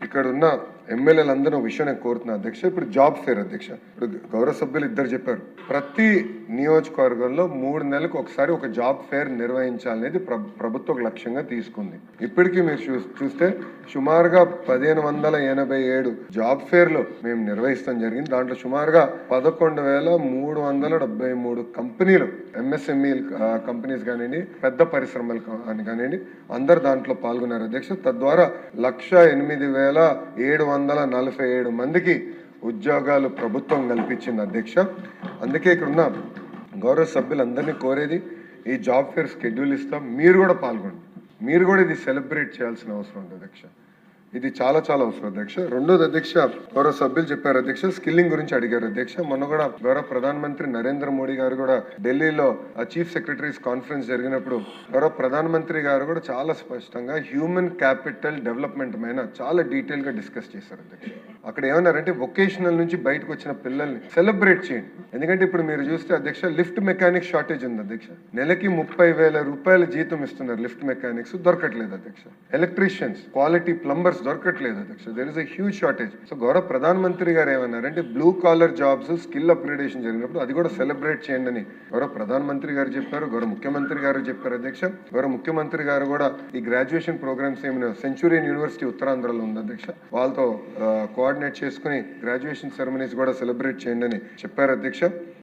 ఇక్కడ ఉన్న ఎమ్మెల్యేలందరూ విషయం నేను కోరుతున్నా అధ్యక్ష. ఇప్పుడు జాబ్ ఫేర్ అధ్యక్ష, ఇప్పుడు గౌరవ సభ్యులు ఇద్దరు చెప్పారు, ప్రతి నియోజకవర్గంలో 3 నెలలకు ఒకసారి ఒక జాబ్ ఫేర్ నిర్వహించాలనేది ప్రభుత్వ లక్ష్యంగా తీసుకుంది. ఇప్పటికీ మీరు చూస్తే సుమారుగా 1587 జాబ్ ఫేర్లు మేము నిర్వహిస్తాం జరిగింది. దాంట్లో సుమారుగా 11,373 కంపెనీలు, ఎంఎస్ఎంఈ కంపెనీస్ కానివ్వండి, పెద్ద పరిశ్రమలు కానివ్వండి, అందరు దాంట్లో పాల్గొన్నారు అధ్యక్ష. తద్వారా 1,08,747 మందికి ఉద్యోగాలు ప్రభుత్వం కల్పించింది అధ్యక్ష. అందుకే ఇక్కడున్న గౌరవ సభ్యులందరినీ కోరేది, ఈ జాబ్ ఫేర్ షెడ్యూల్ ఇస్తాం, మీరు కూడా పాల్గొండి, మీరు కూడా ఇది సెలబ్రేట్ చేయాల్సిన అవసరం ఉంది అధ్యక్ష. ఇది చాలా చాలా అవసరం అధ్యక్ష. రెండోది అధ్యక్ష, గౌరవ సభ్యులు చెప్పారు అధ్యక్ష, స్కిల్లింగ్ గురించి అడిగారు అధ్యక్ష. మొన్న కూడా గౌరవ ప్రధానమంత్రి నరేంద్ర మోడీ గారు కూడా ఢిల్లీలో చీఫ్ సెక్రటరీస్ కాన్ఫరెన్స్ జరిగినప్పుడు గౌరవ ప్రధానమంత్రి గారు కూడా చాలా స్పష్టంగా హ్యూమన్ క్యాపిటల్ డెవలప్మెంట్ పైన చాలా డీటెయిల్ గా డిస్కస్ చేశారు అధ్యక్ష. అక్కడ ఏమన్నారంటే వొకేషనల్ నుంచి బయటకు వచ్చిన పిల్లల్ని సెలబ్రేట్ చేయండి. ఎందుకంటే ఇప్పుడు మీరు చూస్తే అధ్యక్ష, లిఫ్ట్ మెకానిక్ షార్టేజ్ ఉంది అధ్యక్ష. నెలకి 30,000 రూపాయల జీతం ఇస్తున్నారు లిఫ్ట్ మెకానిక్స్, దొరకట్లేదు అధ్యక్ష. ఎలక్ట్రీషియన్స్, క్వాలిటీ ప్లంబర్స్ దొరకట్లేదు అధ్యక్ష. There is a huge shortage. So గౌరవ ప్రధానమంత్రి గారు ఏమన్నారంటే, blue collar jobs skill upgradation జరిగినప్పుడు అది కూడా సెలబ్రేట్ చేయండి అని గౌరవ ప్రధానమంత్రి గారు చెప్పారు, గౌరవ ముఖ్యమంత్రి గారు చెప్పారు అధ్యక్ష. గౌరవ ముఖ్యమంత్రి గారు కూడా ఈ గ్రాడ్యుయేషన్ ప్రోగ్రామ్స్ ఏమైనా సెంచురియన్ యూనివర్సిటీ ఉత్తరాంధ్రలో ఉంది అధ్యక్ష, వాళ్ళతో కోఆర్డినేట్ చేసుకుని గ్రాడ్యుయేషన్ సెరమనీస్ కూడా సెలబ్రేట్ చేయండి అని చెప్పారు అధ్యక్ష.